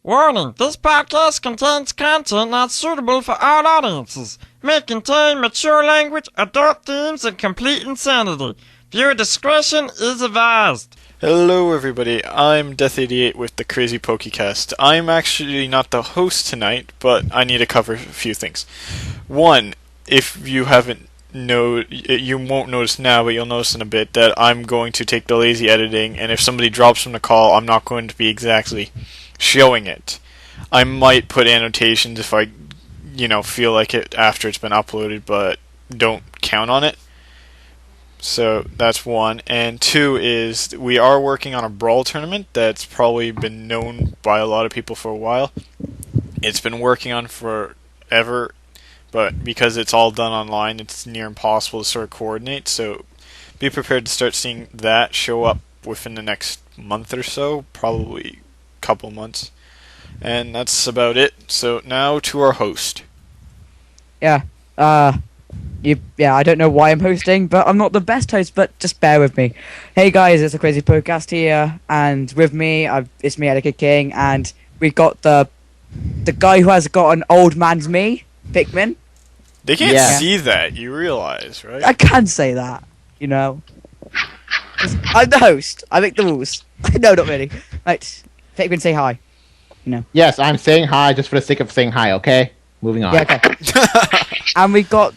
Warning, this podcast contains content not suitable for all audiences. May contain mature language, adult themes, and complete insanity. Viewer discretion is advised. Hello everybody, I'm Death88 with the CrazyPokeCast. I'm actually not the host tonight, but I need to cover a few things. One, if you haven't you won't notice now, but you'll notice in a bit that I'm going to take the lazy editing, and if somebody drops from the call, I'm not going to be exactly showing it. I might put annotations if I, feel like it after it's been uploaded, but don't count on it. So that's one. And two is we are working on a brawl tournament that's probably been known by a lot of people for a while. It's been working on forever, but because it's all done online, it's near impossible to sort of coordinate. So be prepared to start seeing that show up within the next month or so, probably a couple months. And that's about it. So now to our host. I don't know why I'm hosting, but I'm not the best host, but just bear with me. Hey guys, it's a CrazyPokeCast here, and with me, it's me, Elekid King, and we got the guy who has got an old man's me, Pikmin. They can't see that, you realize, right? I can say that, I'm the host. I make the rules. No, not really. Right, Pikmin, say hi. Yes, I'm saying hi just for the sake of saying hi, okay? Moving on. Yeah, okay. And we got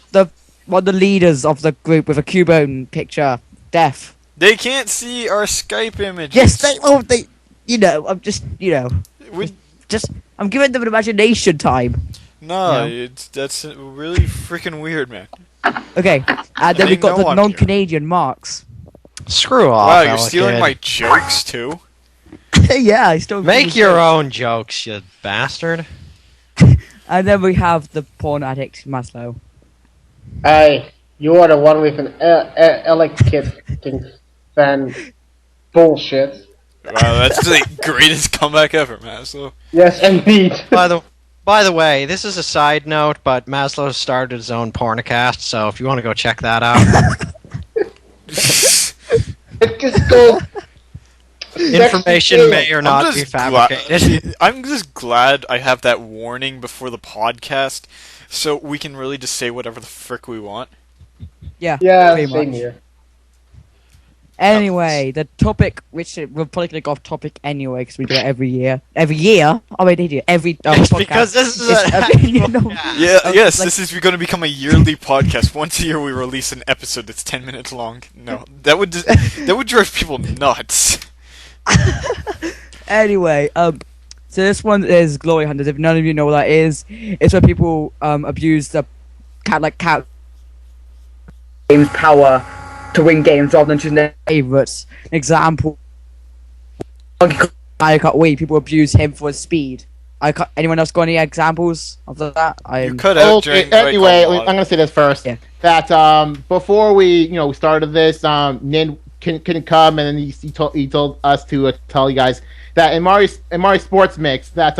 one of the leaders of the group with a Cubone picture, Def. They can't see our Skype images. Yes, I'm just, I'm giving them an imagination time. No, that's really freaking weird, man. Okay, and then we got the non-Canadian Marks. Screw off, Wow, you're Elekid. stealing my jokes, too? Yeah, I still Make your own jokes, you bastard. And then we have the porn addict, Maslow. Hey, you are the one with an Elekid fan bullshit. Wow, that's the greatest comeback ever, man. So Yes, indeed. By the way, this is a side note, but Maslow started his own pornocast, so if you want to go check that out. It just goes... Information may or not be fabricated. I'm just glad I have that warning before the podcast, so we can really just say whatever the frick we want. Yeah, Yeah, same here. Anyway, the topic, which we're probably going to go off topic anyway, because we do it every year. Every year? Oh, wait, idiot. Every podcast. Because this is This is going to become a yearly podcast. Once a year we release an episode that's 10 minutes long. No, that would drive people nuts. Anyway, so this one is Glory Hunters. If none of you know what that is, it's where people abuse the cat game's power to win games rather than choosing their favourites. An example, Mario Kart Wii, people abuse him for his speed. Anyone else got any examples of that? You cut out during, anyway, I'm going to say this first. Yeah. That before we started this, Nin couldn't come, and then he told us to tell you guys that in Mario Sports Mix that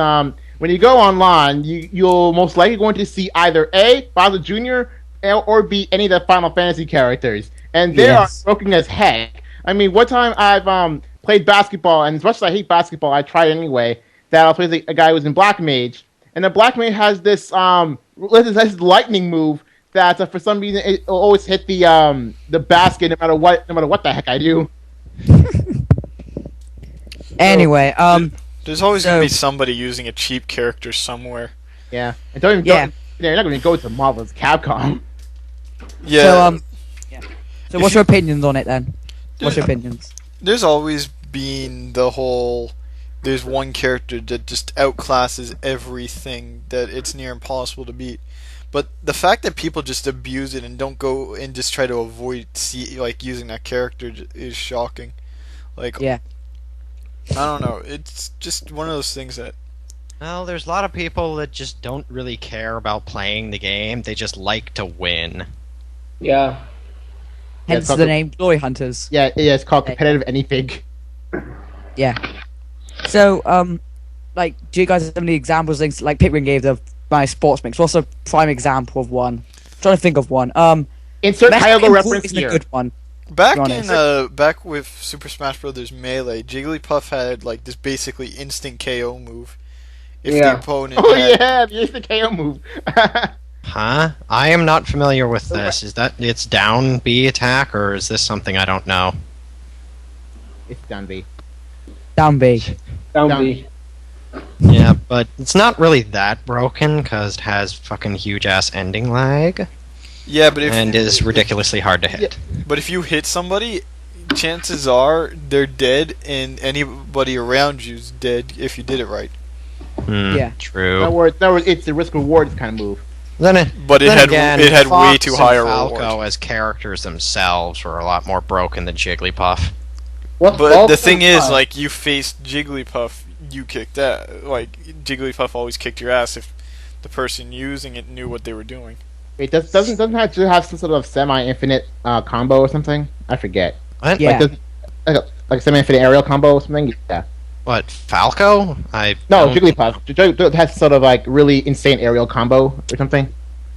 when you go online, you'll most likely going to see either A, Bowser Jr. or B, any of the Final Fantasy characters, and they are broken as heck. I mean, one time I've played basketball, and as much as I hate basketball, I tried anyway. That I'll play a guy who was in Black Mage, and the Black Mage has this lightning move that for some reason it will always hit the basket no matter what the heck I do. Anyway, there's always going to be somebody using a cheap character somewhere. Yeah, and don't even they're not going to go to Marvel's Capcom. Yeah. So what's your opinions on it then? What's your opinions? There's always been the whole. There's one character that just outclasses everything that it's near impossible to beat. But the fact that people just abuse it and don't go and just try to avoid using that character is shocking. I don't know. It's just one of those things that... Well, there's a lot of people that just don't really care about playing the game. They just like to win. Yeah. Hence the name Glory Hunters. Yeah, it's called competitive anything. Yeah. So, do you guys have any examples of things like Pikmin gave my sports mix? What's a prime example of one? I'm trying to think of one. Insert title reference here. A good one. Back with Super Smash Bros. Melee, Jigglypuff had this basically instant KO move, if Yeah. the opponent Oh had- yeah, the instant KO move. Huh? I am not familiar with this. Is that it's down B attack, or is this something I don't know? It's down B. Down B. Down Down. B. Yeah, but it's not really that broken because it has fucking huge ass ending lag Yeah, but and is ridiculously hard to hit. but if you hit somebody, chances are they're dead, and anybody around you's dead if you did it right. Yeah. In True. other words, it's the risk reward kind of move. Then it, But it then had again, it had way Fox too and high a Falco reward. as characters themselves were a lot more broken than Jigglypuff. What But fault the thing am is, I? like, you faced Jigglypuff, you kicked that. Like, Jigglypuff always kicked your ass if the person using it knew what they were doing. It doesn't have to have some sort of semi-infinite combo or something. I forget. What? Yeah. Like a semi-infinite aerial combo or something. Yeah. What? Falco? No, don't- Jigglypuff. Jigglypuff has sort of like really insane aerial combo or something.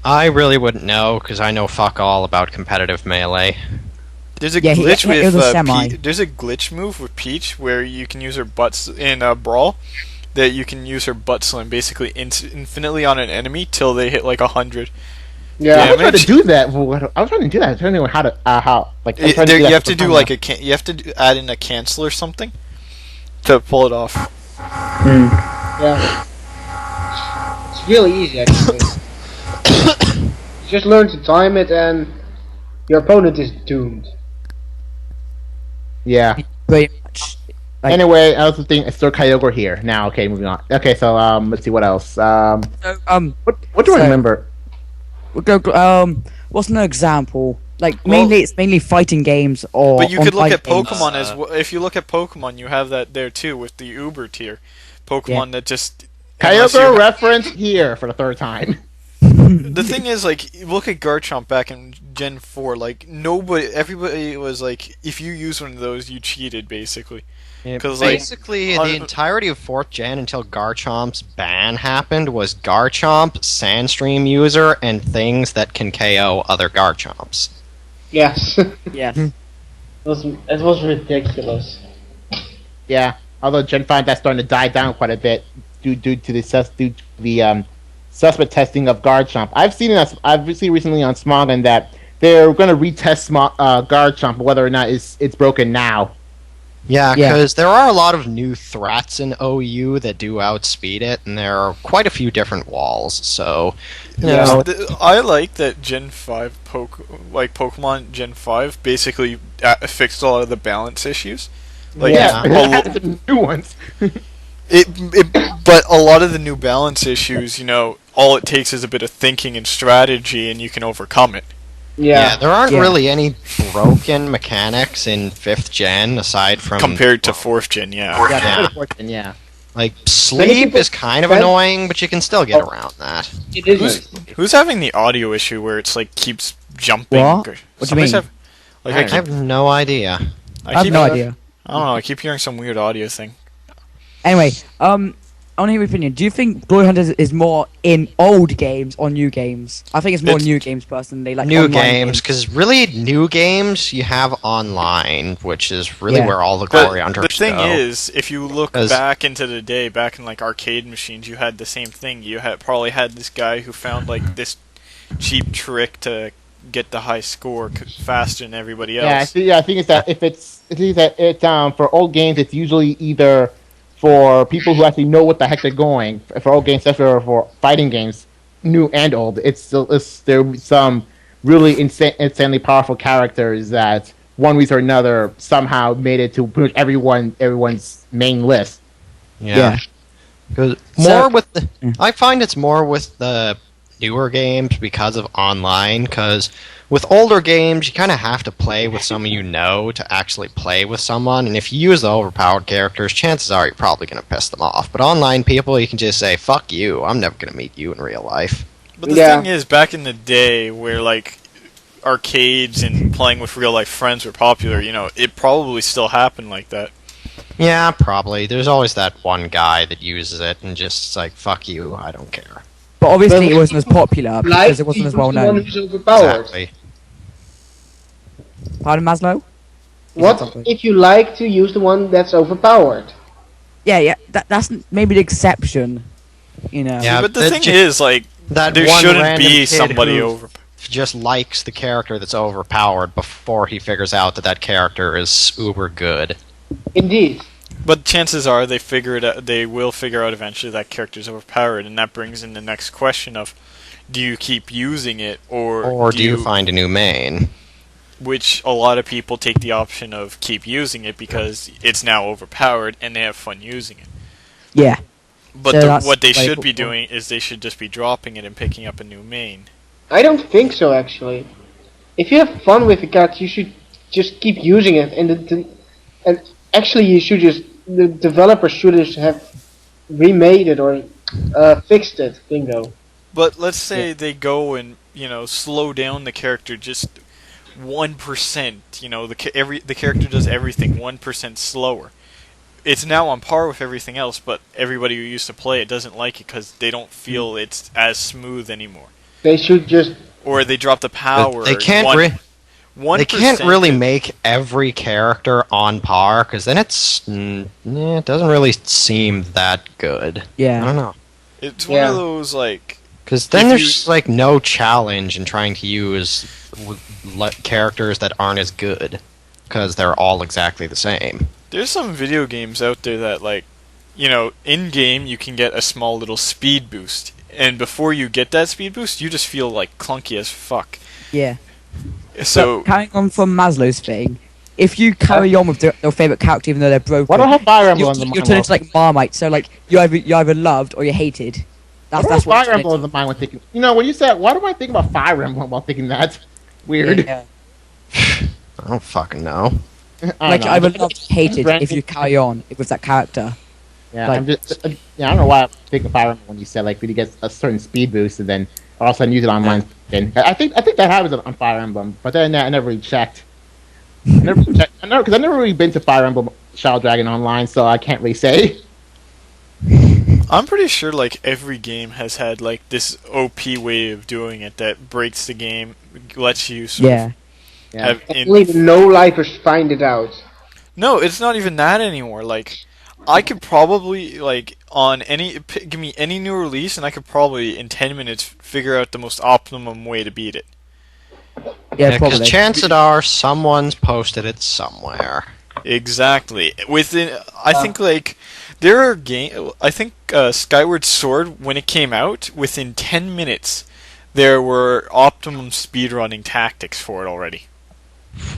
I really wouldn't know because I know fuck all about competitive melee. There's a Yeah, glitch it was with a semi. There's a glitch move with Peach where you can use her butts in Brawl. That you can use her butt slam basically infinitely on an enemy till they hit like 100. Yeah. I was trying to Damage. do that. I was trying to do that. I was trying to know how to like. I was trying to do You that have for to do fun. like you have to add in a cancel or something to pull it off. Yeah. It's really easy, actually. You just learn to time it, and your opponent is doomed. Yeah. Pretty much. Like- Anyway, I also think Sir Kyogre here. Now, okay, moving on. Okay, so let's see what else. So, What do I So- remember? we'll go, what's an example? Like, Well- mainly, it's mainly fighting games or. But you could look online at games. Pokemon as well. If you look at Pokemon, you have that there too with the Uber tier. Pokemon that just unless Kyogre you- reference here for the third time. The thing is, like, look at Garchomp back in Gen 4. Like, everybody was like, if you use one of those, you cheated, basically. 'Cause, like, Basically, on- the entirety of 4th Gen until Garchomp's ban happened was Garchomp, Sandstream user, and things that can KO other Garchomps. Yes. Yeah. It was ridiculous. Yeah, although Gen 5 that's starting to die down quite a bit due to the suspect testing of Garchomp. I've seen recently on Smogon that they're going to retest Garchomp whether or not it's broken now. Yeah, Yeah. because there are a lot of new threats in OU that do outspeed it, and there are quite a few different walls, so... You Yeah. know, I like that Gen 5 Pokemon Gen 5 basically fixed a lot of the balance issues. Like, Yeah. The new ones. but a lot of the new balance issues, you know, all it takes is a bit of thinking and strategy, and you can overcome it. yeah, there aren't Yeah. really any broken mechanics in 5th Gen, aside from... Compared to 4th Gen, yeah. Yeah. Like, sleep people is kind of said- annoying, but you can still get around that. It isn't. Who's having the audio issue where it's like keeps jumping? What? Or- What do you somebody's mean? Like, I have no idea. I have keep, no idea. I don't know. I keep hearing some weird audio thing. Anyway, I want to hear your opinion. Do you think Glory Hunters is more in old games or new games? I think it's more It's- new games personally. Like New online games, because really, new games you have online, which is really Yeah. where all the But Glory Hunters the thing go. is, if you look 'Cause- back into the day, back in like arcade machines, you had the same thing. You had probably had this guy who found like this cheap trick to get the high score faster than everybody else. I think it's that for old games it's usually either for people who actually know what the heck they're going. For old games, especially for fighting games, new and old, there some really insanely powerful characters that one reason or another somehow made it to pretty much everyone's main list. Yeah. Because I find it's more with the newer games because of online. Because with older games, you kind of have to play with someone you know to actually play with someone. And if you use the overpowered characters, chances are you're probably going to piss them off. But online people, you can just say, "Fuck you! I'm never going to meet you in real life." But the Yeah. thing is, back in the day where like arcades and playing with real life friends were popular, you know, it probably still happened like that. Yeah, probably. There's always that one guy that uses it and just is like, "Fuck you! I don't care." But obviously, But- it wasn't as popular because it wasn't as well The one known. who's overpowered. Exactly. Pardon, Maslow? What something. if you like to use the one that's overpowered? Yeah. That's maybe the exception. You know. Yeah, but the thing is, like, that there one shouldn't random be kid somebody who over. just likes the character that's overpowered before he figures out that character is uber good. Indeed. But chances are they will figure out eventually that character's overpowered, and that brings in the next question of, do you keep using it, Or do you find a new main? Which a lot of people take the option of keep using it because it's now overpowered and they have fun using it. Yeah. But So what they like, should be doing is they should just be dropping it and picking up a new main. I don't think so, actually. If you have fun with the character, you should just keep using it, and actually you should just, the developer should just have remade it or fixed it. Bingo. But let's say they go and, slow down the character just 1%. The character does everything 1% slower. It's now on par with everything else, but everybody who used to play it doesn't like it because they don't feel it's as smooth anymore. They should just... Or they drop the power. They can't they can't really make every character on par, because then it doesn't really seem that good. Yeah. I don't know. It's one of those, like... Because then there's just, like, no challenge in trying to use characters that aren't as good, because they're all exactly the same. There's some video games out there that, like, in-game you can get a small little speed boost. And before you get that speed boost, you just feel, like, clunky as fuck. Yeah. So, but carrying on from Maslow's thing, if you carry on with their favourite character even though they're broken... Why don't have Fire Emblem you turn into, like, Marmite, so, like, you're either loved or you're hated. That's what Fire Emblem in the mind when thinking... when you said, why do I think about Fire Emblem while thinking that? Weird. Yeah. I don't fucking know. Like, either loved or hated if you carry on with that character. Yeah, like, I'm just... I don't know why I think of Fire Emblem when you said, like, when you get a certain speed boost and then all of a sudden use it online. I think that happens on Fire Emblem, but then I never really checked. Because I've never really been to Fire Emblem Shadow Dragon Online, so I can't really say. I'm pretty sure, like, every game has had, like, this OP way of doing it that breaks the game, lets you sort of Only no-lifers find it out. No, it's not even that anymore. Like, I could probably, like, give me any new release, and I could probably, in 10 minutes, figure out the most optimum way to beat it. Yeah, probably. Because chances are someone's posted it somewhere. Exactly. I think, like, there are I think Skyward Sword, when it came out, within 10 minutes, there were optimum speedrunning tactics for it already.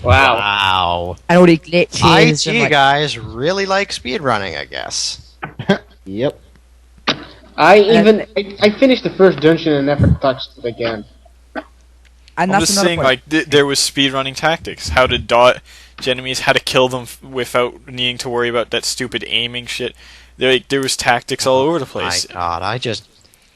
Wow. And all the glitches. IT guys really like speedrunning, I guess. Yep. I finished the first dungeon and never touched it again. And I'm that's just saying, like, there was speedrunning tactics. How to dodge enemies, how to kill them without needing to worry about that stupid aiming shit. There was tactics all over the place. My God,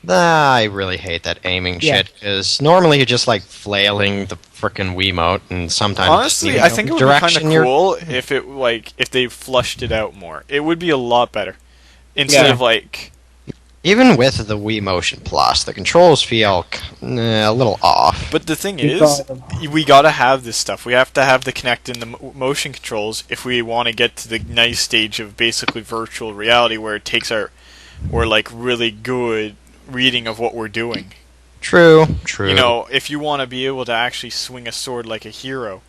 I really hate that aiming shit, because normally you're just, like, flailing the frickin' Wiimote, and sometimes... Honestly, I think it would be kind of cool if they flushed it out more. It would be a lot better. Instead of, like... Even with the Wii Motion Plus, the controls feel a little off. But the thing is, we gotta have this stuff. We have to have the Kinect and the motion controls if we want to get to the nice stage of basically virtual reality where it takes like, really good reading of what we're doing. True. If you want to be able to actually swing a sword like a hero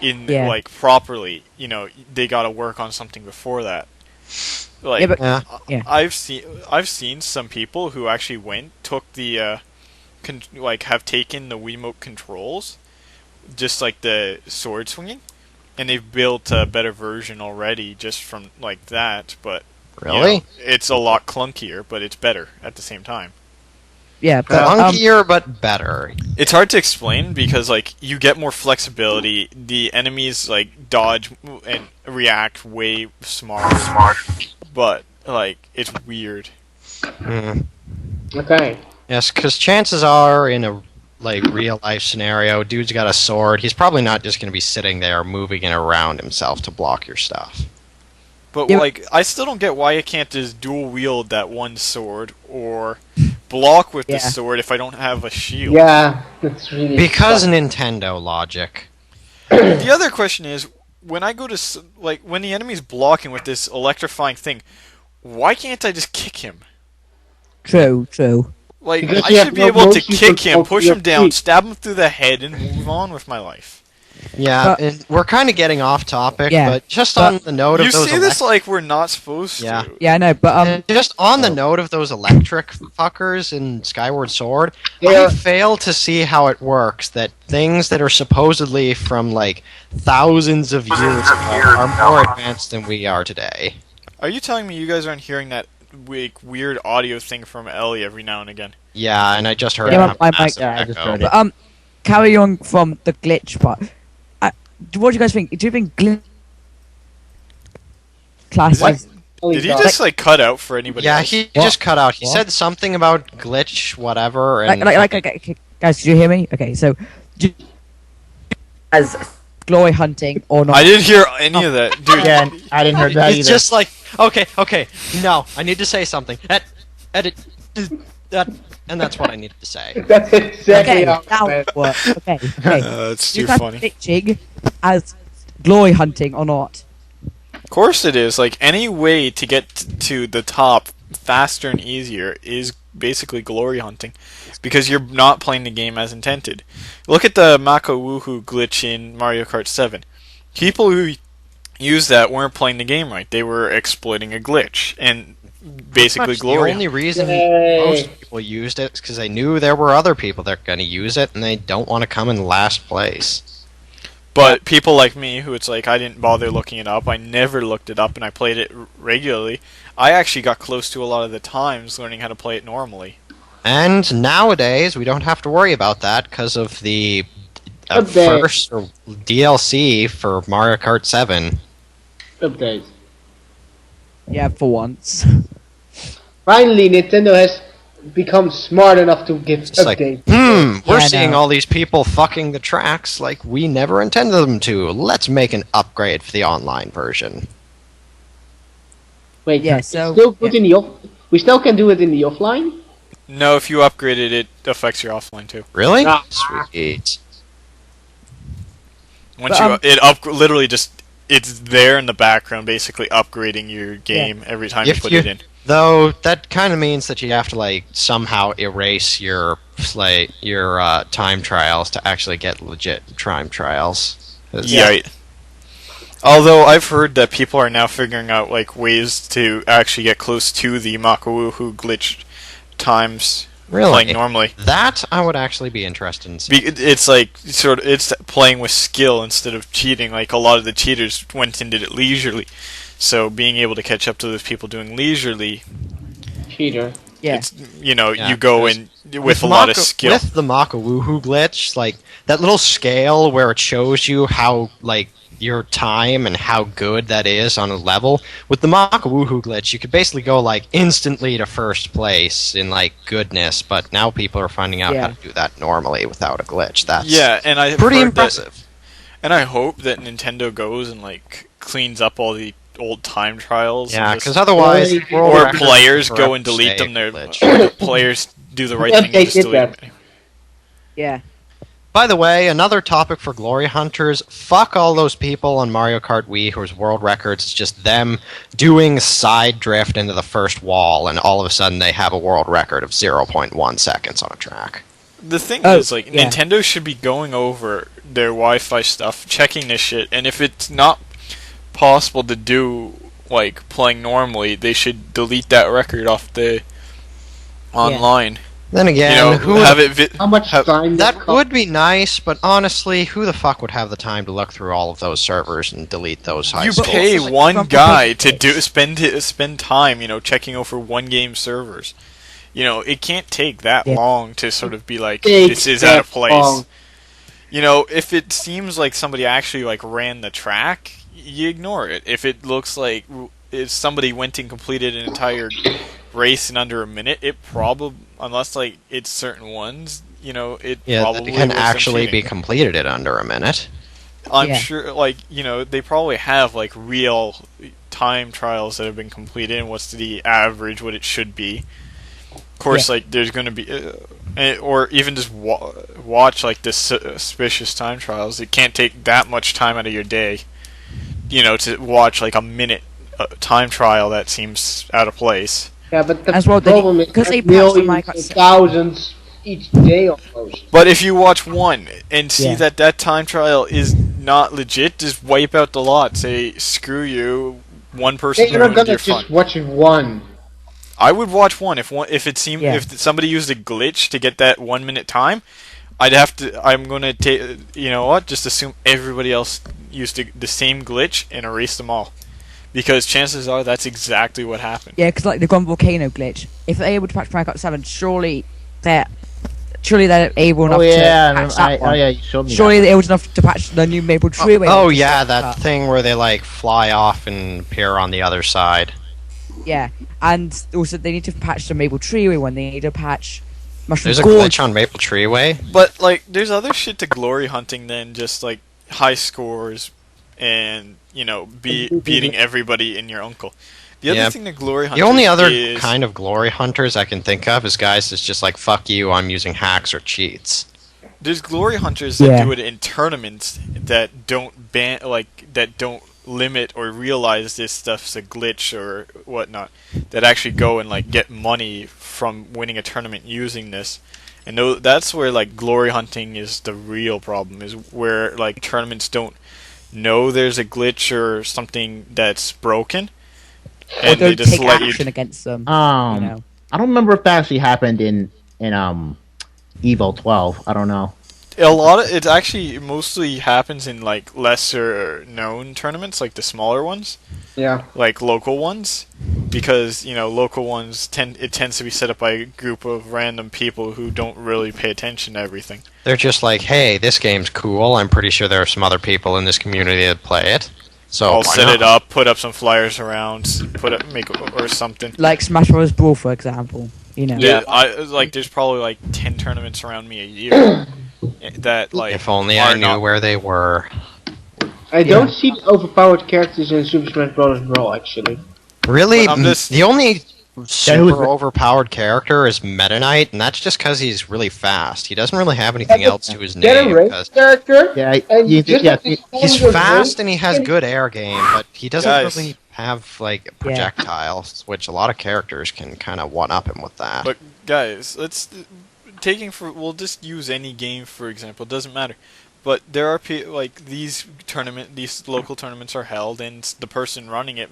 like, properly, they gotta work on something before that. Like, I've seen some people who actually took the, have taken the Wiimote controls, just like the sword swinging, and they've built a better version already just from, like, that, but... Really? It's a lot clunkier, but it's better at the same time. Yeah, but... Clunkier, but better. It's hard to explain because, like, you get more flexibility, the enemies, like, dodge and react way smarter. But, like, it's weird. Okay. Yes, because chances are, in a, like, real-life scenario, dude's got a sword, he's probably not just going to be sitting there moving it around himself to block your stuff. But, like, I still don't get why I can't just dual-wield that one sword, or block with the sword if I don't have a shield. Yeah, that's really... Because Nintendo logic. The other question is, when I go to, like, when the enemy's blocking with this electrifying thing, why can't I just kick him? True. Like, Because I you have should be no able to motion kick him, control push for him your down, feet. stab him through the head, and move on with my life. Yeah, But- and we're kind of getting off topic, Yeah, but just but- on the note You of those say this like we're not supposed Yeah. to. Yeah, I know, but just on the note of those electric fuckers in Skyward Sword, Yeah. I fail to see how it works that things that are supposedly from like thousands of years ago are more advanced than we are today. Are you telling me you guys aren't hearing that weird audio thing from Ellie every now and again? Yeah, and I just heard Yeah, it. my mic there, I just heard it. but carry on from the glitch part. What do you guys think? Do you think glitch classes? Holy Did he God. just like cut out for anybody Yeah, else? he What? just cut out. He What? said something about glitch, whatever, and Okay, guys, did you hear me? Okay, so as glory hunting or not? I didn't hear any of that, dude. Yeah, I didn't hear that it's either. just like okay. No, I need to say something. Edit that, and that's what I needed to say. That's exactly Okay, how it now went. what? Okay, okay. It's You too class funny. glitching as glory hunting or not? Of course it is. Like, any way to get to the top faster and easier is basically glory hunting, because you're not playing the game as intended. Look at the Mako Woohoo glitch in Mario Kart 7. People who used that weren't playing the game right. They were exploiting a glitch and basically Pretty much glory. The only reason Yay. most people used it is because they knew there were other people that are going to use it, and they don't want to come in last place. But people like me, who it's like I didn't bother looking it up, I never looked it up, and I played it regularly, I actually got close to a lot of the times learning how to play it normally. And nowadays, we don't have to worry about that because of the Update. first or DLC for Mario Kart 7. Update. Yeah, for once. Finally, Nintendo has become smart enough to give It's like, updates. we're Yeah, seeing no. all these people fucking the tracks like we never intended them to. Let's make an upgrade for the online version. Wait, Yeah, it's so- still good in the we still can do it in the offline? No, if you upgrade it, it affects your offline too. Really? Ah. Sweet. Once But, literally just it's there in the background, basically upgrading your game every time you If put you- it in. Though that kind of means that you have to like somehow erase your time trials to actually get legit time trials. 'Cause- Yeah. Although I've heard that people are now figuring out like ways to actually get close to the Makawoohoo glitch times Really? playing normally. That I would actually be interested in seeing. It's like it's playing with skill instead of cheating. Like a lot of the cheaters went and did it leisurely, so being able to catch up to those people doing leisurely, Cheater. Yeah. it's Yeah, you go because in with a lot of skill. With the Makawoohoo glitch, like that little scale where it shows you how like your time and how good that is on a level. With the Makawoohoo glitch, you could basically go like instantly to first place in like goodness, but now people are finding out how Yeah. to do that normally without a glitch. That's Yeah, and I pretty impressive. And I hope that Nintendo goes and like cleans up all the old time trials. Yeah, and just- because otherwise, Or world or records players forever go and delete stay them. a Their glitch. players do the right Yeah, thing they and just did delete that. them. Yeah. By the way, another topic for Glory Hunters, fuck all those people on Mario Kart Wii whose world records is just them doing side drift into the first wall, and all of a sudden they have a world record of 0.1 seconds on a track. The thing Oh, is, like, yeah. Nintendo should be going over their Wi-Fi stuff, checking this shit, and if it's not possible to do, like, playing normally, they should delete that record off the online. Then again, You know, who have it How much time that cost? would be nice, but honestly, who the fuck would have the time to look through all of those servers and delete those high You scores? pay like one from guy the to spend time, checking over one game servers. It can't take that Yeah. long to sort of be like, Takes this is out of that place. long. If it seems like somebody actually like ran the track, you ignore it. If it looks like if somebody went and completed an entire race in under a minute, it probably, unless like it's certain ones, it Yeah, that probably can was them actually be cheating. completed in under a minute. I'm Yeah. sure, they probably have like real time trials that have been completed, and what's the average, what it should be. Of course, like there's going to be, or even just watch like the suspicious time trials. It can't take that much time out of your day, to watch like a minute time trial that seems out of place. Yeah, but the As well, problem is because they there's patched the millions Minecraft and thousands each day almost. But if you watch one and see Yeah. that time trial is not legit, just wipe out the lot. Say, screw you, one person They're not ruined gonna your just fun. watch one. I would watch one if it seemed Yeah. if somebody used a glitch to get that 1 minute time. I'm gonna take, you know what? Just assume everybody else used the same glitch and erase them all, because chances are that's exactly what happened. Yeah, because like the Grand Volcano glitch, if they're able to patch Minecraft 7, surely they're able enough to patch that one. you showed me. Surely that they're able enough to patch the new Maple Treeway. Oh one. yeah, that thing where they like fly off and appear on the other side. Yeah, and also they need to patch the Maple Treeway one. They need to patch Mushroom There's a Gorge. glitch on Maple Treeway. But like, there's other shit to glory hunting than just like high scores and beating everybody and your uncle. The other Yeah. thing to glory The hunting only other is kind of glory hunters I can think of is guys that's just like, fuck you, I'm using hacks or cheats. there's glory hunters that Yeah. do it in tournaments that don't that don't limit or realize this stuff's a glitch or whatnot, that actually go and like get money from winning a tournament using this. And that's where like glory hunting is the real problem, is where like tournaments don't know there's a glitch or something that's broken, Or and they don't just take let action you. against them. I don't remember if that actually happened in Evo 12. I don't know. It actually mostly happens in like lesser known tournaments, like the smaller ones, Yeah. like local ones, because local ones tends to be set up by a group of random people who don't really pay attention to everything. They're just like, hey, this game's cool, I'm pretty sure there are some other people in this community that play it. So I'll why set not? it up, put up some flyers around, or something. Like Smash Bros. Brawl, for example. Yeah, there's probably like 10 tournaments around me a year that like. If only are I knew not- where they were. I don't see the overpowered characters in Super Smash Bros. Brawl, actually. Really, But I'm just- the only who's super the- overpowered character is Meta Knight, and that's just because he's really fast. He doesn't really have anything Yeah, but else to his Get name. a race 'Cause character. Yeah, And just like this he's one was fast race, and he has good air game, but he doesn't Guys. really have like projectiles, which a lot of characters can kind of one up him with that. But guys, we'll just use any game for example. It doesn't matter. But there are like these local tournaments are held, and the person running it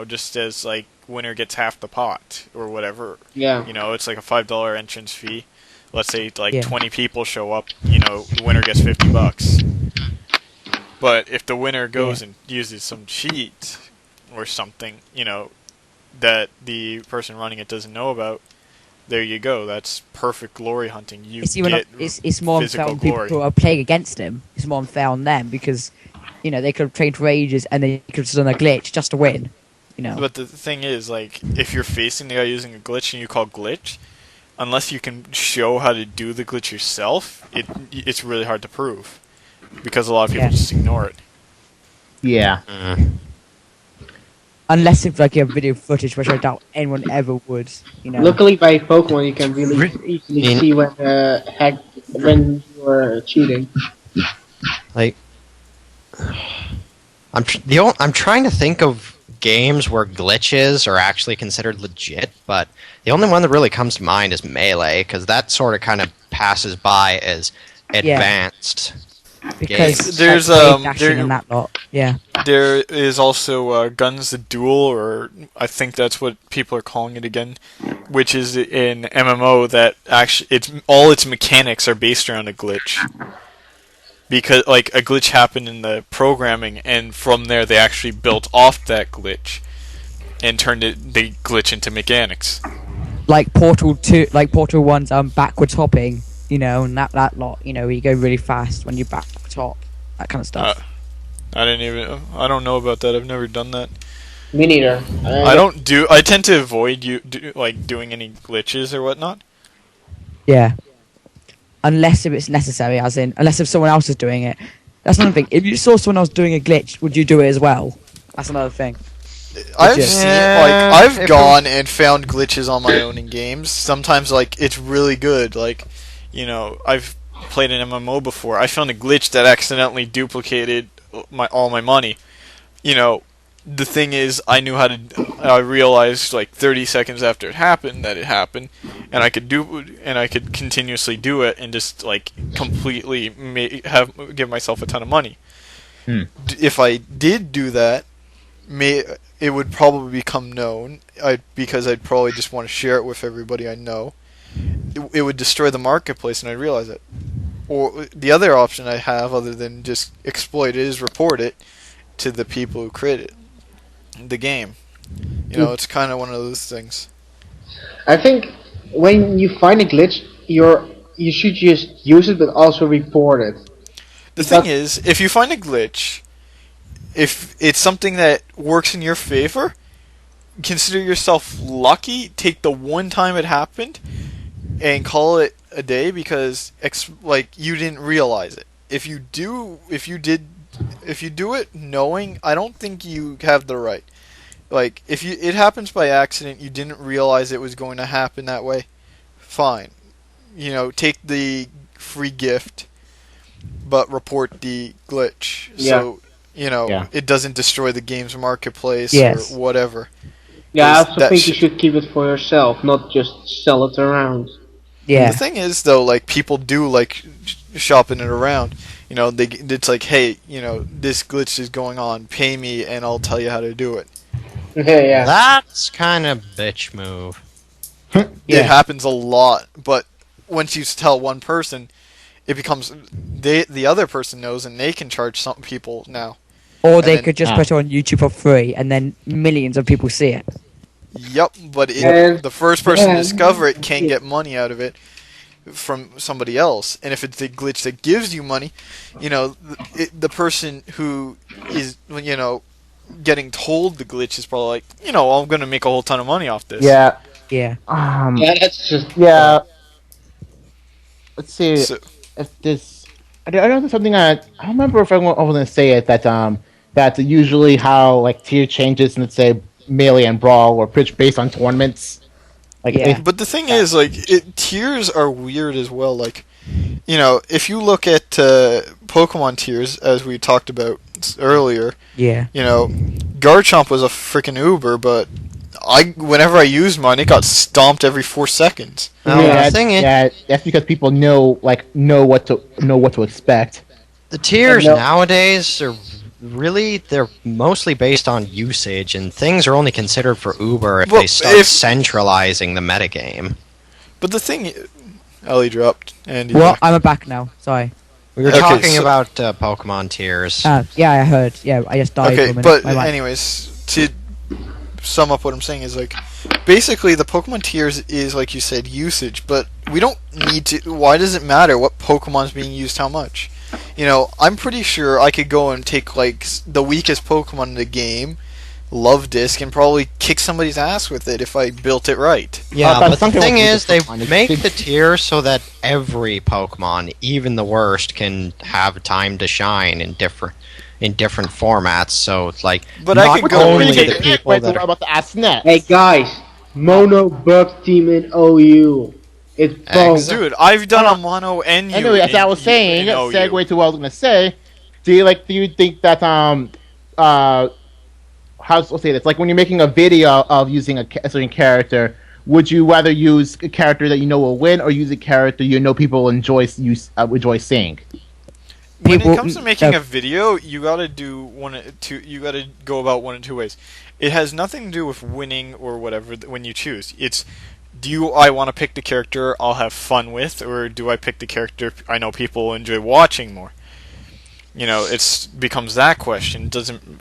just says like winner gets half the pot or whatever. Yeah. It's like a $5 entrance fee. Let's say like Yeah. 20 people show up. The winner gets $50. But if the winner goes and uses some cheat or something, that the person running it doesn't know about, there you go. That's perfect glory hunting. You get It's more unfair physical on people glory. who are playing against him. It's more unfair on them because, they could have trained for ages and they could have done a glitch just to win. But the thing is, like, if you're facing the guy using a glitch and you call glitch, unless you can show how to do the glitch yourself, it's really hard to prove, because a lot of people just ignore it. Yeah. Unless it's like you have video footage, which I doubt anyone ever would. Luckily, by Pokemon, you can really easily see when you're cheating. Like, I'm trying to think of games where glitches are actually considered legit, but the only one that really comes to mind is Melee, because that sort of kind of passes by as advanced. Because games. There's, like, dashing and that lot. Yeah. There is also Guns the Duel, or I think that's what people are calling it again, which is an MMO that actually its mechanics are based around a glitch. Because like a glitch happened in the programming, and from there they actually built off that glitch and turned the glitch into mechanics. Like Portal 2, like Portal 1's backwards hopping, and that lot, where you go really fast when you back top, that kind of stuff. I don't know about that. I've never done that. Me neither. I tend to avoid doing any glitches or whatnot. Yeah. Unless if it's necessary, unless if someone else is doing it. That's another thing. If you saw someone else doing a glitch, would you do it as well? That's another thing. I've gone and found glitches on my own in games. Sometimes it's really good. I've played an MMO before. I found a glitch that accidentally duplicated all my money. the thing is, I knew how to. I realized like 30 seconds after it happened that it happened, and I could continuously do it and just like completely give myself a ton of money. If I did do that, it would probably become known. Because I'd probably just want to share it with everybody I know. It would destroy the marketplace, and I'd realize it. Or the other option I have, other than just exploit it, is report it to the people who created the game. It's kind of one of those things. I think when you find a glitch, you should just use it, but also report it. The thing is, if you find a glitch, if it's something that works in your favor, consider yourself lucky. Take the one time it happened and call it a day, because you didn't realize it. If you do it knowing, I don't think you have the right. Like, if it happens by accident, you didn't realize it was going to happen that way, fine. Take the free gift, but report the glitch. Yeah. So, it doesn't destroy the game's marketplace or whatever. Yeah, I also think you should keep it for yourself, not just sell it around. Yeah. The thing is, though, like, people do like shopping it around. It's like, hey, this glitch is going on. Pay me, and I'll tell you how to do it. Yeah. That's kind of bitch move. It happens a lot, but once you tell one person, it becomes the other person knows, and they can charge some people now. Or they could just put it on YouTube for free, and then millions of people see it. Yep, but the first person to discover it can't get money out of it from somebody else. And if it's a glitch that gives you money, the person who is, getting told the glitch is probably like, I'm going to make a whole ton of money off this. Yeah. Yeah. That's just... Yeah. Let's see. So, If this... I don't know, something I don't remember if I was going to say it, that's usually how, like, tier changes in, let's say, Melee and Brawl or based on tournaments. Like, but the thing is, like, tiers are weird as well. Like, if you look at Pokemon tiers, as we talked about earlier, Garchomp was a freaking Uber, but whenever I used mine, it got stomped every 4 seconds. That's because people know what to expect. The tiers nowadays are they're mostly based on usage, and things are only considered for Uber if they start centralizing the metagame. But the thing, Ellie dropped, and I'm back now. Sorry. We were talking about Pokemon tiers. Yeah, I heard. Yeah, I just died. Okay, but anyways, to sum up what I'm saying is, like, basically the Pokemon tiers is, like you said, usage, but we don't need to. Why does it matter what Pokemon's being used how much? I'm pretty sure I could go and take, like, the weakest Pokemon in the game, Love Disc, and probably kick somebody's ass with it if I built it right. Yeah, but the thing is, they make the tiers so that every Pokemon, even the worst, can have time to shine in different formats. So it's like, but I could go only and the people that are... about the ass net. Hey guys, Mono Bug Team in OU. It's both. Dude, I've done a Mono and anyway, as I was saying, segue to what I was going to say. Do you think that let's say this, like when you're making a video of using a certain character, would you rather use a character that you know will win, or use a character you know people will enjoy seeing? When it comes to making a video, you gotta do you gotta go about one of two ways. It has nothing to do with winning or whatever when you choose. It's, do I want to pick the character I'll have fun with, or do I pick the character I know people will enjoy watching more? It becomes that question.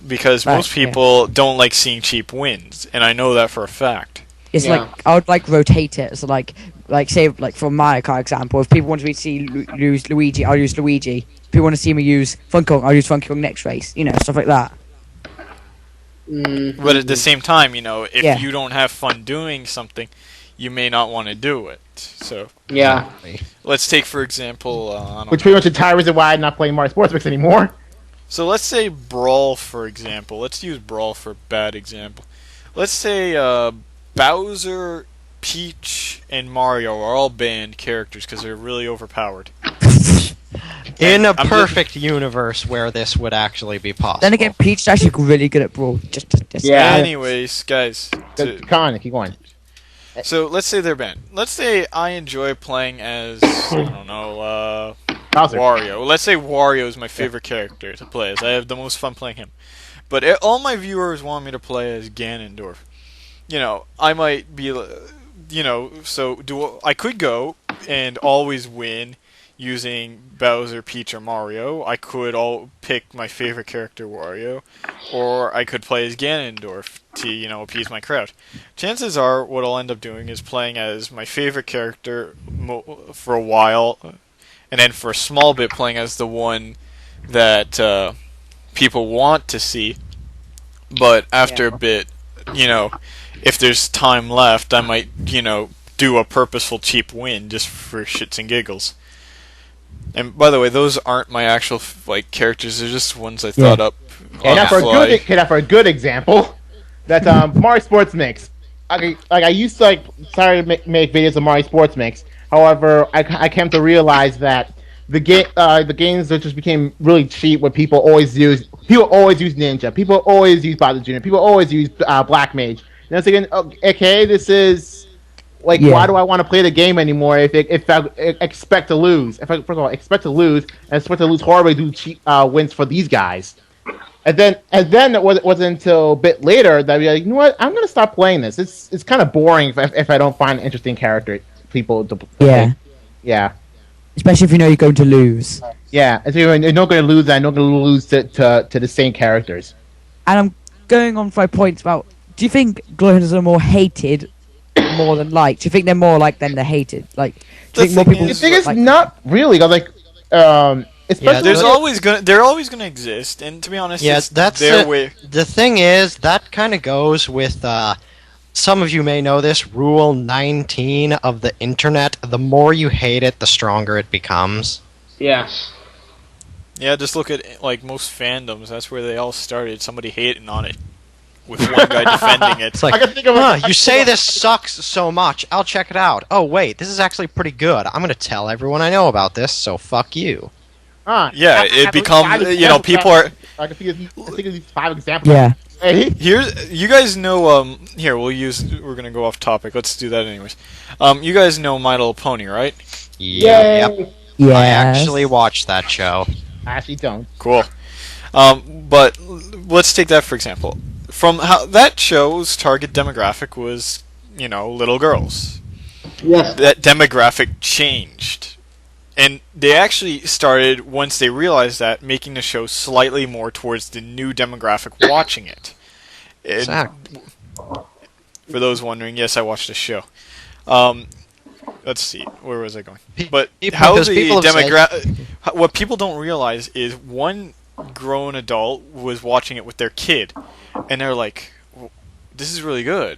Because most people don't like seeing cheap wins, and I know that for a fact. It's like, I would rotate it. So like say for Mario Kart example, if people want me to see use Luigi, I'll use Luigi. If people want to see me use Funky Kong, I'll use Funky Kong next race. Stuff like that. But at the same time, if you don't have fun doing something, you may not want to do it. So let's take, for example, which pretty much the entire reason why I'm not playing Mario Sports Mix anymore. So let's say Brawl, for example. Let's use Brawl for a bad example. Let's say Bowser, Peach, and Mario are all banned characters because they're really overpowered. In a I'm perfect universe where this would actually be possible. Then again, Peach is actually really good at Brawl. Just Yeah. Anyways, guys, Come on, keep going. so let's say they're banned. Let's say I enjoy playing as, I don't know, Bowser. Wario. Let's say Wario is my favorite character to play as. I have the most fun playing him. But all my viewers want me to play as Ganondorf. You know, I might be, you know, so I could go and always win using Bowser, Peach, or Mario. I could pick my favorite character, Wario, or I could play as Ganondorf to, you know, appease my crowd. Chances are, what I'll end up doing is playing as my favorite character for a while, and then for a small bit playing as the one that people want to see. But after a bit, you know, if there's time left, I might, you know, do a purposeful cheap win just for shits and giggles. And by the way, those aren't my actual characters. They're just ones I thought up on the fly. For a good example, that Mario Sports Mix. I used to started to make videos of Mario Sports Mix. However, I came to realize that the games that just became really cheap. When people always use Ninja, people always use Bowser Jr., people always use Black Mage. And I was thinking, okay, this is. Why do I want to play the game anymore if I expect to lose? First of all, expect to lose, and expect to lose horribly due to cheap wins for these guys. And then it wasn't until a bit later that we like, you know what? I'm gonna stop playing this. It's kind of boring if I don't find an interesting character people to play. Yeah. Especially if you know you're going to lose. Yeah, and so you're not going to lose. I'm not going to lose to the same characters. And I'm going on for my points about. Do you think glory hunters are more hated? More than liked? Do you think they're more liked than they're hated? Do you think more people? The thing is, not really. Especially they're always gonna exist, and to be honest, that's their way. The thing is, that kind of goes with some of you may know this rule 19 of the internet. The more you hate it, the stronger it becomes. Yes. Yeah, just look at most fandoms. That's where they all started. Somebody hating on it, with one guy defending it. It's like, you say this sucks so much. I'll check it out. Oh wait, this is actually pretty good. I'm gonna tell everyone I know about this. So fuck you. Yeah, it becomes people are. I can think of these 5 examples. Yeah. Here's you guys know. Here we're gonna go off topic. Let's do that anyways. You guys know My Little Pony, right? Yep. Yeah. I actually watched that show. I actually don't. Cool. But let's take that for example. From how that show's target demographic was, little girls. Yes. That demographic changed. And they actually started, once they realized that, making the show slightly more towards the new demographic watching it. Exactly. For those wondering, yes, I watched the show. Let's see, where was I going? But what people don't realize is one grown adult was watching it with their kid, and they're like, this is really good.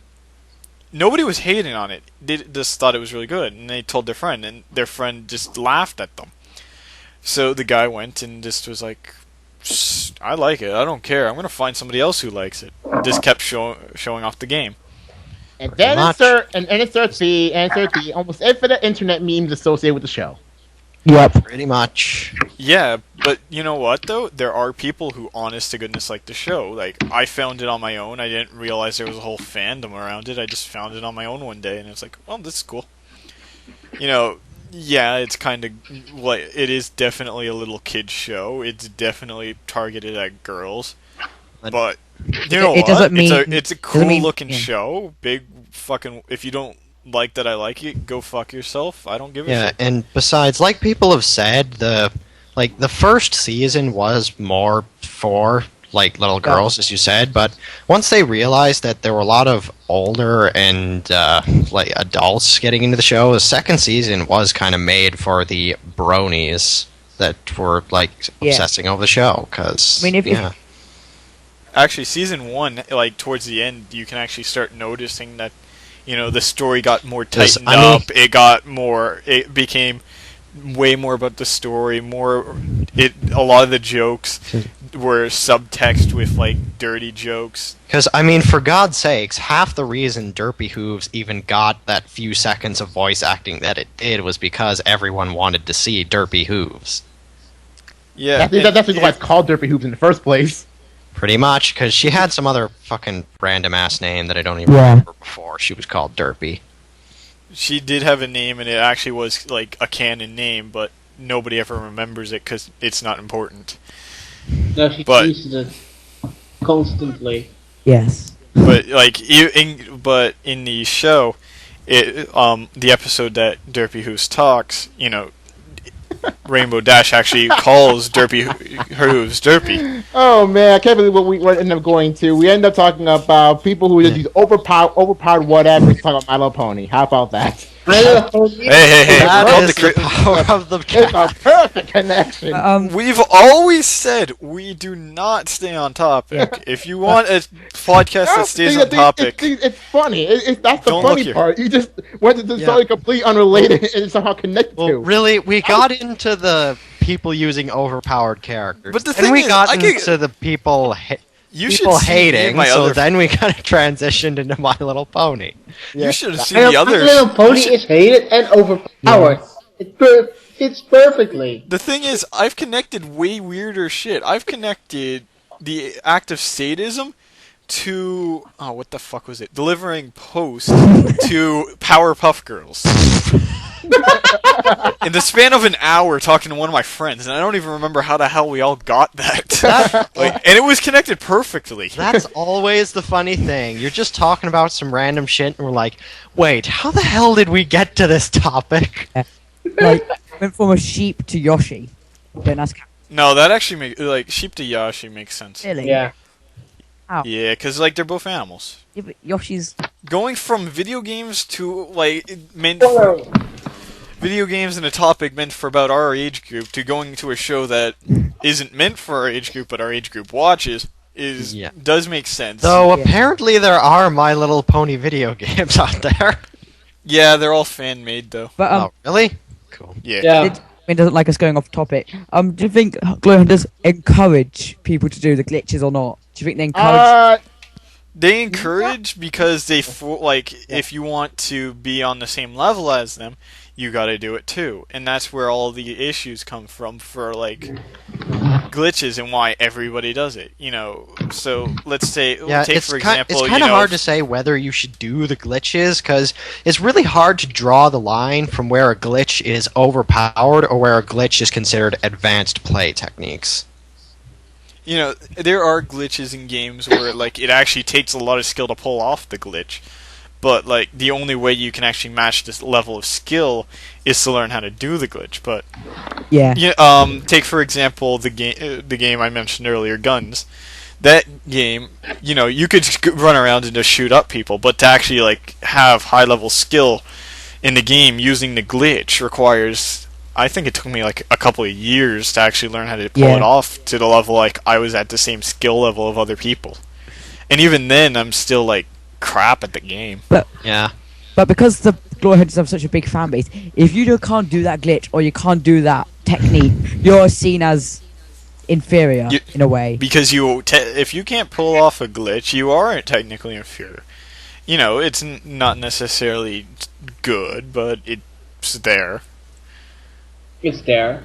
Nobody was hating on it. They just thought it was really good, and they told their friend, and their friend just laughed at them. So the guy went and just was like, I like it, I don't care, I'm going to find somebody else who likes it. Just kept showing off the game. And then insert the almost infinite internet memes associated with the show. Yep. Pretty much. Yeah, but you know what, though? There are people who, honest to goodness, like the show. I found it on my own. I didn't realize there was a whole fandom around it. I just found it on my own one day, and it's like, well, this is cool. Yeah, it's kind of... it is definitely a little kid show. It's definitely targeted at girls. But, you know what? It's a cool-looking show. Big fucking... If you don't like that I like it, go fuck yourself. I don't give a shit. Yeah, and besides, like people have said, the first season was more for little girls, as you said, but once they realized that there were a lot of older and adults getting into the show, the second season was kind of made for the bronies that were obsessing over the show. Because actually, season 1, towards the end, you can actually start noticing that the story got more tightened up. It became way more about the story. A lot of the jokes were subtext with dirty jokes. Because for God's sakes, half the reason Derpy Hooves even got that few seconds of voice acting that it did was because everyone wanted to see Derpy Hooves. Yeah, That's why it's called Derpy Hoops in the first place. Pretty much, because she had some other fucking random ass name that I don't even Yeah. remember before. She was called Derpy. she did have a name, and it actually was like a canon name, but nobody ever remembers it because it's not important. No, she But- uses it constantly. Yes. But like, in the show, the episode that Derpy Hooves talks, Rainbow Dash actually calls Derpy Hooves Derpy. Oh man, I can't believe what we end up going to. We end up talking about people who just use overpowered whatever. Talking about My Little Pony. How about that? Hey, That called is the power of the It's cat. a perfect connection. We've always said we do not stay on topic. If you want a podcast that stays on topic, It's funny. That's the Don't look funny here. part. You just went to something completely unrelated and somehow connected Well, to. really, we got into the people using overpowered characters. But the and thing we is, got I could- into the people you people should see hating, my so other. then we kind of transitioned into My Little Pony. You should have seen And the My others. Little Pony You should- is hated and overpowered. It fits perfectly. The thing is, I've connected way weirder shit. I've connected the act of sadism to what the fuck was it? Delivering post to Powerpuff Girls. In the span of an hour, talking to one of my friends, and I don't even remember how the hell we all got that. And it was connected perfectly. That's always the funny thing. You're just talking about some random shit, and we're like, wait, how the hell did we get to this topic? Like, went from a sheep to Yoshi. Don't ask. No, that actually makes Sheep to Yoshi makes sense. Really? Yeah. Yeah, because they're both animals. Yeah, but Yoshi's. Going from video games to video games and a topic meant for about our age group to going to a show that isn't meant for our age group but our age group watches does make sense. Though Yeah. apparently there are My Little Pony video games out there. Yeah, they're all fan made though. But Oh, really? Cool. Yeah. Yeah. it doesn't like us going off topic. Do you think Glow Hunters encourage people to do the glitches or not? Do you think they encourage? They encourage because they if you want to be on the same level as them, you got to do it too, and that's where all the issues come from for glitches and why everybody does it. So let's say take for example, it's kind of hard to say whether you should do the glitches because it's really hard to draw the line from where a glitch is overpowered or where a glitch is considered advanced play techniques. There are glitches in games where it actually takes a lot of skill to pull off the glitch, but the only way you can actually match this level of skill is to learn how to do the glitch. But Yeah. take for example the game I mentioned earlier, Guns. That game, you could run around and just shoot up people, but to actually have high level skill in the game using the glitch requires. I think it took me a couple of years to actually learn how to pull it off to the level I was at the same skill level of other people, and even then I'm still crap at the game. Yeah. But because the Glow Hunters have such a big fan base, if you can't do that glitch or you can't do that technique, you're seen as inferior in a way. Because if you can't pull off a glitch, you aren't technically inferior. It's not necessarily good, but it's there. It's there.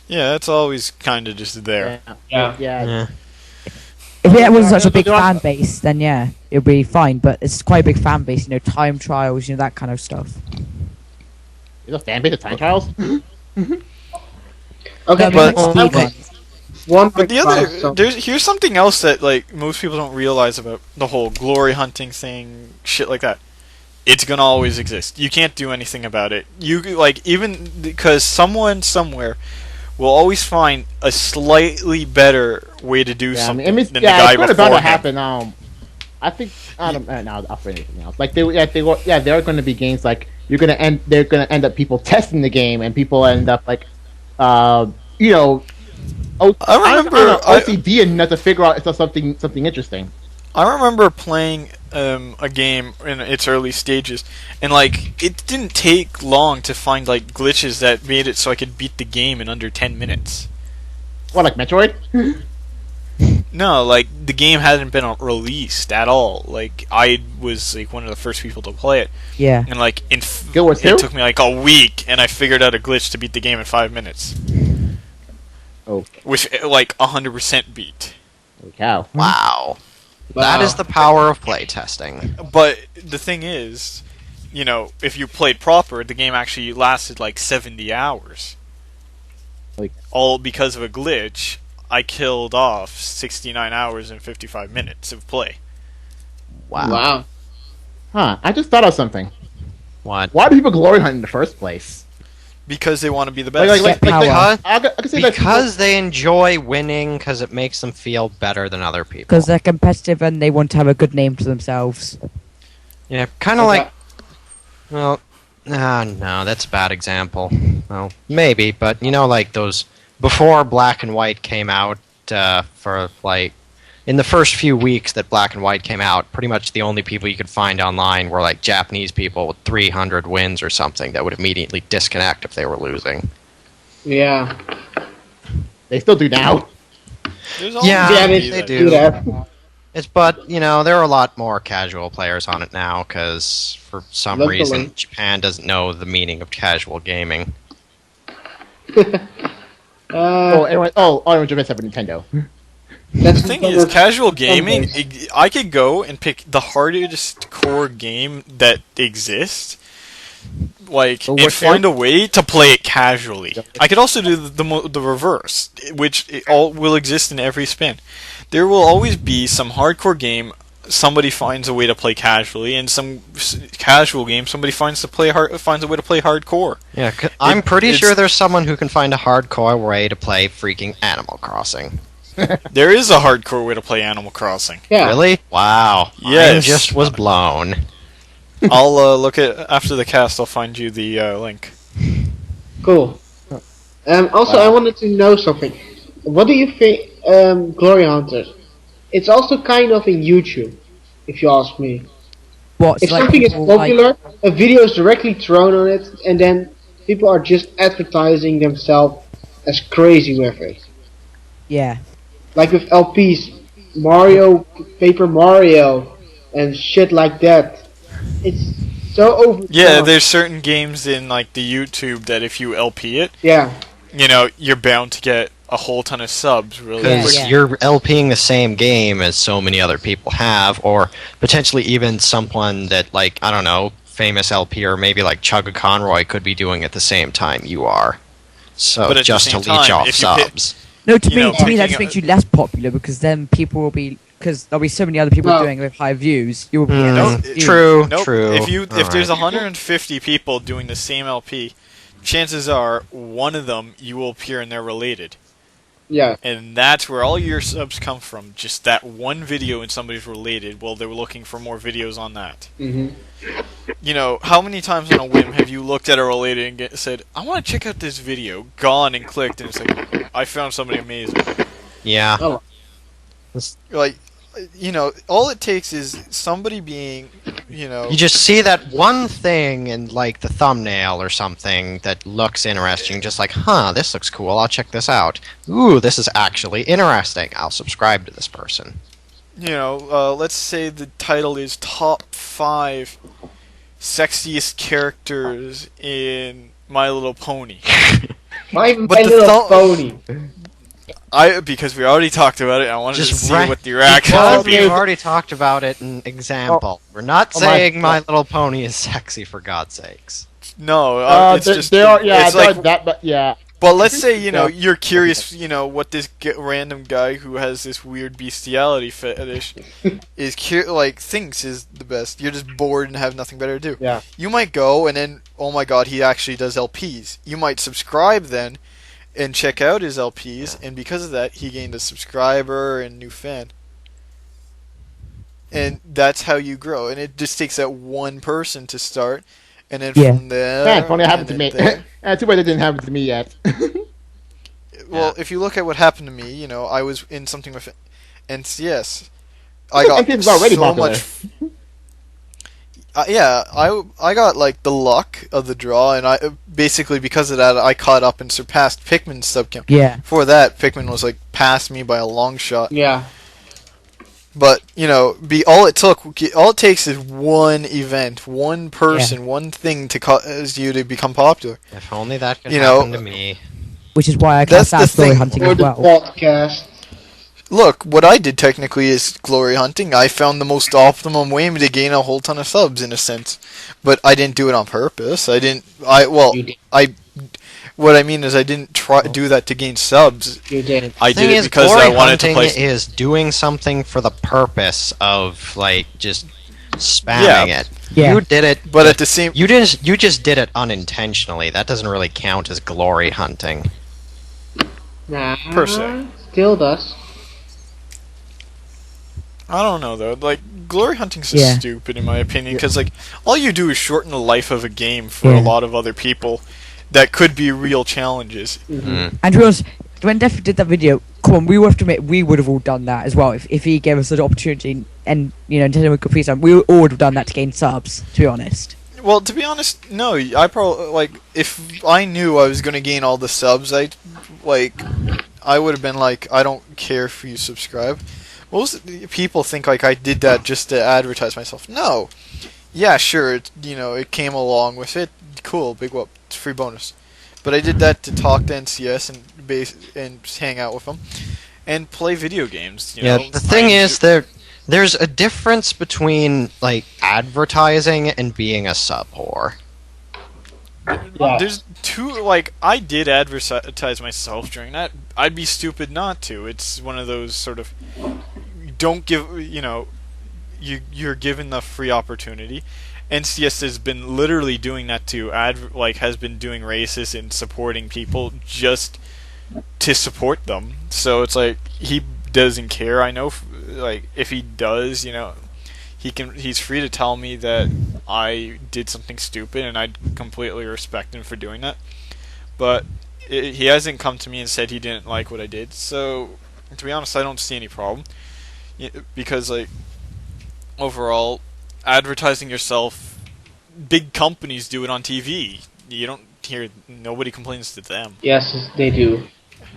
Yeah, it's always kind of just there. Yeah. If it wasn't such a big fan base, then yeah, it'd be fine. But it's quite a big fan base, time trials, that kind of stuff. Is a fan base of time trials? Okay, But one But quick the thought, so- here's something else that most people don't realize about the whole glory hunting thing, shit like that. It's gonna always exist. You can't do anything about it. You even because someone somewhere will always find a slightly better way to do something than the guy it's before about to him. happen. I think I don't. No, I'll say anything else. There are going to be games they're going to end up people testing the game and people end up I remember OCD enough to figure out it's something interesting. I remember playing a game in its early stages, and it didn't take long to find glitches that made it so I could beat the game in under 10 minutes. What, like Metroid? No, the game hadn't been released at all. I was one of the first people to play it, Yeah. and Guild Wars 2? it took me a week, and I figured out a glitch to beat the game in 5 minutes. Okay. with like 100% beat. Holy cow. Wow. That is the power of playtesting. But the thing is, if you played proper, the game actually lasted like 70 hours. Like- All because of a glitch, I killed off 69 hours and 55 minutes of play. Wow. Huh, I just thought of something. What? Why do people glory hunt in the first place? Because they want to be the best. Because, I could say that because they enjoy winning, because it makes them feel better than other people. Because they're competitive and they want to have a good name to themselves. Yeah, kind of like... Well, no, that's a bad example. Well, maybe, but like those... Before Black and White came out, for like... In the first few weeks that Black and White came out, pretty much the only people you could find online were like Japanese people with 300 wins or something that would immediately disconnect if they were losing. Yeah. they still do now. There's always Yeah, gonna they be that. do. that. But there are a lot more casual players on it now because for some Locally. reason Japan doesn't know the meaning of casual gaming. Everyone just have a Nintendo. That's The thing is, casual gaming, I could go and pick the hardest core game that exists, and find a way to play it casually. I could also do the reverse, which all will exist in every spin. There will always be some hardcore game somebody finds a way to play casually, and some casual game somebody finds a way to play hardcore. Yeah, I'm pretty sure there's someone who can find a hardcore way to play freaking Animal Crossing. There is a hardcore way to play Animal Crossing. Yeah. Really? Wow. Yes. Mine just was blown. I'll look at after the cast. I'll find you the link. Cool. Also, I wanted to know something. What do you think, Glory Hunters? It's also kind of in YouTube, if you ask me. What? If like something is people, popular, a video is directly thrown on it, and then people are just advertising themselves as crazy with it. yeah. Like with LPs, Mario, Paper Mario, and shit like that. It's so over. Yeah, there's certain games in like the YouTube that if you LP it, Yeah. you're bound to get a whole ton of subs. Really, Because Yeah. you're LPing the same game as so many other people have, or potentially even someone that, like, I don't know, famous LP or maybe like Chugga Conroy could be doing at the same time you are. So But at the just to same leech time, off if you hit- subs. No, to You know, me that picking just makes you less popular because then people will be because there'll be so many other people Well- doing it with high views. You will be Mm, viewed. true, Nope. true. If there's Alright. 150 people doing the same LP, chances are one of them you will appear and they're related. Yeah. And that's where all your subs come from. Just that one video and somebody's related. Well, they were looking for more videos on that. Hmm. How many times on a whim have you looked at a related and said, I want to check out this video, gone and clicked, and it's like, I found somebody amazing. Yeah. Oh. Like, all it takes is somebody being, You just see that one thing in, like, the thumbnail or something that looks interesting, just like, this looks cool, I'll check this out. Ooh, this is actually interesting, I'll subscribe to this person. let's say the title is Top 5 Sexiest Characters in My Little Pony. My But the Little thought- Pony. Because we already talked about it, I wanted to see right- what the reaction Because would be. we've already talked about it in example. We're not Oh my saying My God. Little Pony is sexy, for God's sakes. No, it's just they are, yeah, it's they're like, that, but yeah. but let's say Yeah. you're curious, what this random guy who has this weird bestiality fetish is thinks is the best. You're just bored and have nothing better to do. Yeah. You might go and then, oh my god, he actually does LPs. You might subscribe then and check out his LPs, and because of that, he gained a subscriber and new fan. And that's how you grow. And it just takes that one person to start, and then Yeah. from there. Man, funny it happened to and me. then there. Too bad it didn't happen to me yet. Well, if you look at what happened to me, I was in something with NCS. I got NCS is already so popular. much. I got like the luck of the draw, and I basically because of that I caught up and surpassed Pikmin's sub count. Yeah. Before that, Pikmin was like past me by a long shot. Yeah. But all it takes is one event, one person, one thing to cause you to become popular. If only that could You know, happen to me. which is why I That's class the that as glory thing. hunting Or as the well. podcast. Look, what I did technically is glory hunting. I found the most optimum way to gain a whole ton of subs, in a sense. But I didn't do it on purpose. You did. What I mean is I didn't do that to gain subs. You did. I Thing did it is, because glory I wanted to hunting play. is doing something for the purpose of like just spamming Yeah. it. Yeah. You did it, But at the same, you just did it unintentionally. That doesn't really count as glory hunting. Nah. Per se. Still does. I don't know though. Like glory hunting's Yeah. just stupid in my opinion because like all you do is shorten the life of a game for a Yeah. lot of other people that could be real challenges. And to be honest, when Def did that video, come on, we would have to admit we would have all done that as well if he gave us the opportunity and Nintendo would complete something. We all would have done that to gain subs. To be honest. Well, to be honest, no. I probably like if I knew I was going to gain all the subs, I would have been like, I don't care if you subscribe. Most people think like I did that just to advertise myself. No, yeah, sure, it came along with it. Cool, big whoop, it's free bonus. But I did that to talk to NCS and hang out with them and play video games. The thing is, there's a difference between like advertising and being a sub whore. Yeah. There's two, like, I did advertise myself during that. I'd be stupid not to. It's one of those sort of, don't give, you're given the free opportunity. NCS has been literally doing that to, has been doing races and supporting people just to support them. So it's like, he doesn't care. I know, if he does, he's free to tell me that I did something stupid, and I'd completely respect him for doing that. But he hasn't come to me and said he didn't like what I did. So, to be honest, I don't see any problem. Because, overall, advertising yourself, big companies do it on TV. You don't hear, nobody complains to them. Yes, they do.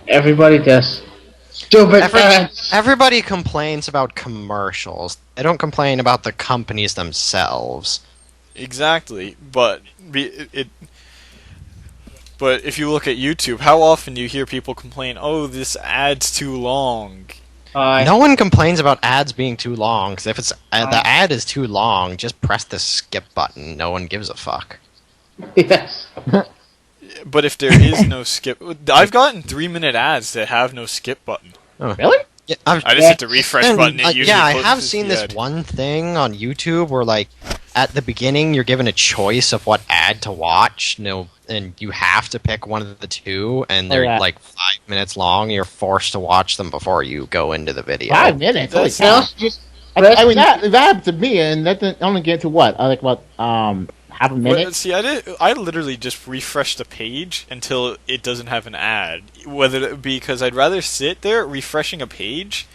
Everybody does. Stupid ads. Everybody complains about commercials. They don't complain about the companies themselves. Exactly, but if you look at YouTube, how often do you hear people complain, "Oh, this ad's too long"? No one complains about ads being too long, because if the ad is too long, just press the skip button. No one gives a fuck. Yes. But if there is no skip, I've gotten 3-minute ads that have no skip button. Oh. Really? Yeah, I just hit the refresh button. It usually I closes have seen the this ad. one thing on YouTube where, at the beginning, you're given a choice of what ad to watch, and you have to pick one of the two, and they're 5 minutes long. You're forced to watch them before you go into the video. 5 minutes. Holy That's- cow. Just I mean that happened to me, and that didn't only get to what? About half a minute. Well, see, I literally just refresh the page until it doesn't have an ad. Whether it be because I'd rather sit there refreshing a page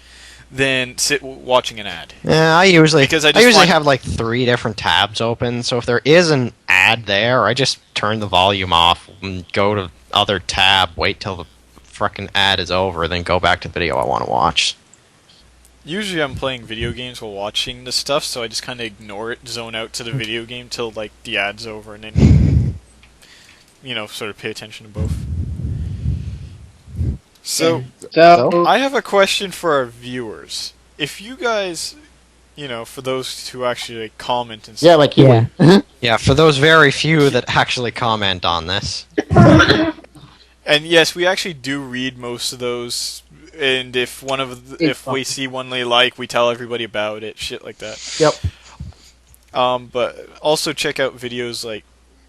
than sit watching an ad. Yeah, I usually Because I I usually find- have 3 different tabs open. So if there is an ad there, I just turn the volume off and go to other tab, wait till the frickin' ad is over, then go back to the video I want to watch. Usually I'm playing video games while watching this stuff, so I just kind of ignore it, zone out to the video game till the ad's over, and then sort of pay attention to both. So I have a question for our viewers. If you guys, for those who actually comment and stuff, Yeah, like Kiwi. Yeah. Yeah, for those very few that actually comment on this. and yes, we actually do read most of those. And if if we see one they like, we tell everybody about it, shit like that. Yep. But also check out videos like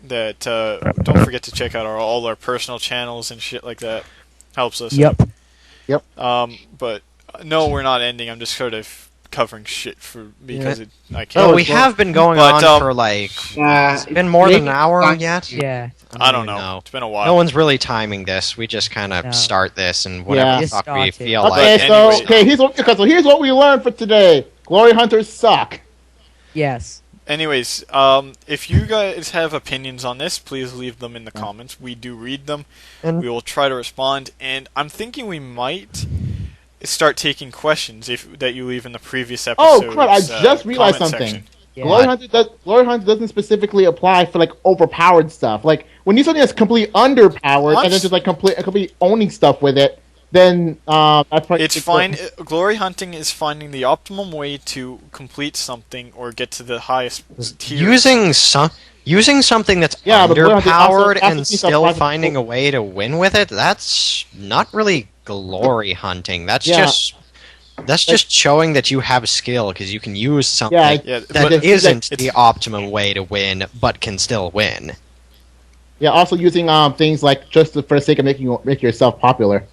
that. Don't forget to check out all our personal channels and shit like that. Helps us. Yep. But no, we're not ending. I'm just sort of covering shit because I can't. Well, we have been going But, on for it's been more than an hour yet. Yeah. I don't know. No. It's been a while. No one's really timing this. We just kind of No. start this and whatever Yeah. the fuck we Just feel started. like. Okay, But anyway- here's what we learned for today. Glory hunters suck. Yes. Anyways, if you guys have opinions on this, please leave them in the comments. We do read them. And- We will try to respond. And I'm thinking we might start taking questions that you leave in the previous Oh, episode. crap, I just realized something. Yeah. Glory hunter doesn't specifically apply for overpowered stuff. when you something that's completely underpowered and then just like completely owning stuff with it, then that's probably It's fine. Glory hunting is finding the optimum way to complete something or get to the highest tier. Using something that's Yeah, but glory hunting also underpowered and seems still like- finding a way to win with it, that's not really glory hunting. That's Yeah. just showing that you have skill, because you can use something Yeah, that but isn't it's- the optimum way to win, but can still win. Yeah, also using things like just for the sake of make yourself popular.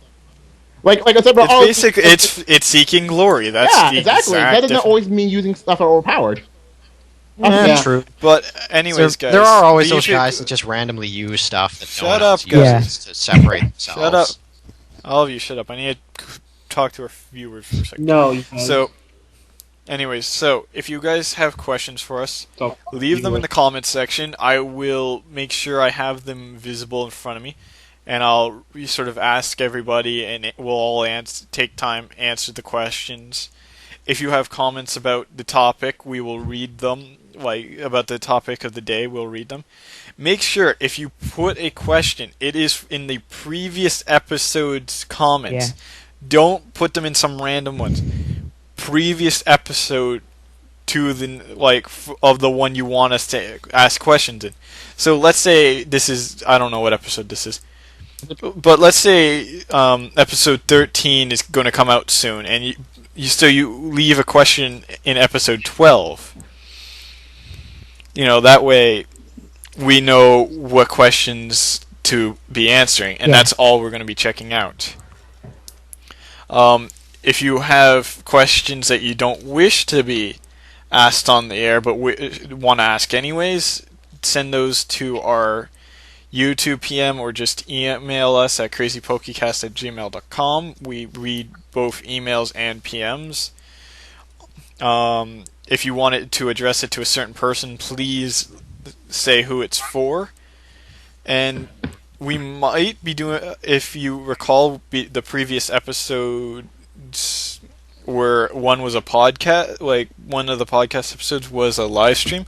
Like I said, bro. It's basic. It's seeking glory. That's yeah, the exactly. exact That doesn't difference. always mean using stuff that are overpowered. Yeah. True. But anyways, guys, There are always we those usually- guys that just randomly use stuff that no Shut one else up, guys. uses to separate themselves. Shut up. All of you, shut up. I need to talk to our viewers for a second. No, you So, anyways, if you guys have questions for us, Talk. leave them in the comments section. I will make sure I have them visible in front of me, and I'll sort of ask everybody, and we'll all take time answer the questions. If you have comments about the topic, we will read them. Like about the topic of the day, we'll read them. Make sure if you put a question, it is in the previous episode's comments. Yeah. Don't put them in some random ones. Previous episode to the of the one you want us to ask questions in. So let's say this is, I don't know what episode this is, but let's say episode 13 is going to come out soon, and you leave a question in episode 12. That way we know what questions to be answering, and that's all we're going to be checking out. If you have questions that you don't wish to be asked on the air but want to ask anyways, send those to our YouTube PM or just email us at crazypokecast@gmail.com. We read both emails and PMs. If you wanted to address it to a certain person, please say who it's for. And we might be doing, if you recall, the previous episodes where one was a podcast, like one of the podcast episodes was a live stream.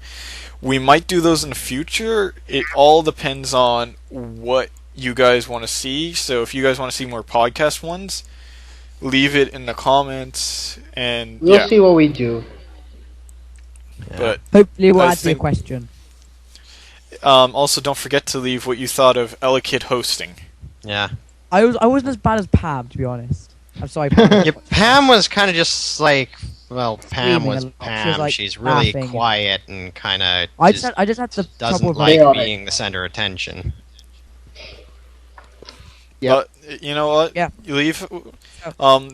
We might do those in the future. It all depends on what you guys want to see. So if you guys want to see more podcast ones, leave it in the comments, and We'll see what we do. But Hopefully we'll I answer your think- question. also don't forget to leave what you thought of Elekid hosting. Yeah. I wasn't as bad as Pam, to be honest. I'm sorry, Pam. Yeah, Pam was kind of just like, well, Pam Screaming was a lot. She Pam. was, like, She's really laughing. quiet and kind of I just had the trouble doesn't with like Yeah. being the center of attention. But you know what? Yeah. You leave.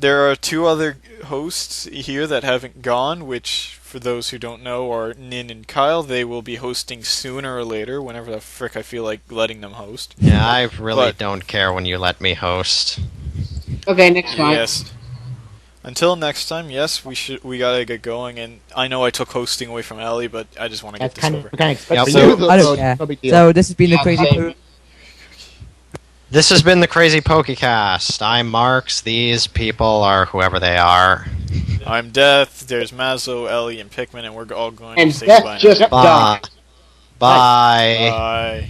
There are two other hosts here that haven't gone, which, for those who don't know, are Nin and Kyle. They will be hosting sooner or later, whenever the frick I feel like letting them host. Yeah, I really But- don't care when you let me host. Okay, next time. Yes. Until next time, yes, we gotta get going. And I know I took hosting away from Ellie, but I just want to get That's this over. kind of expected. Yeah, I don't care. No big deal. So this has been the Yeah, Crazy same. Poo. This has been the Crazy Pokecast. I'm Marks. These people are whoever they are. I'm Death. There's Mazzo, Ellie, and Pikmin, and we're all going And to say Death goodbye. just now. Bye. died. Bye. Bye.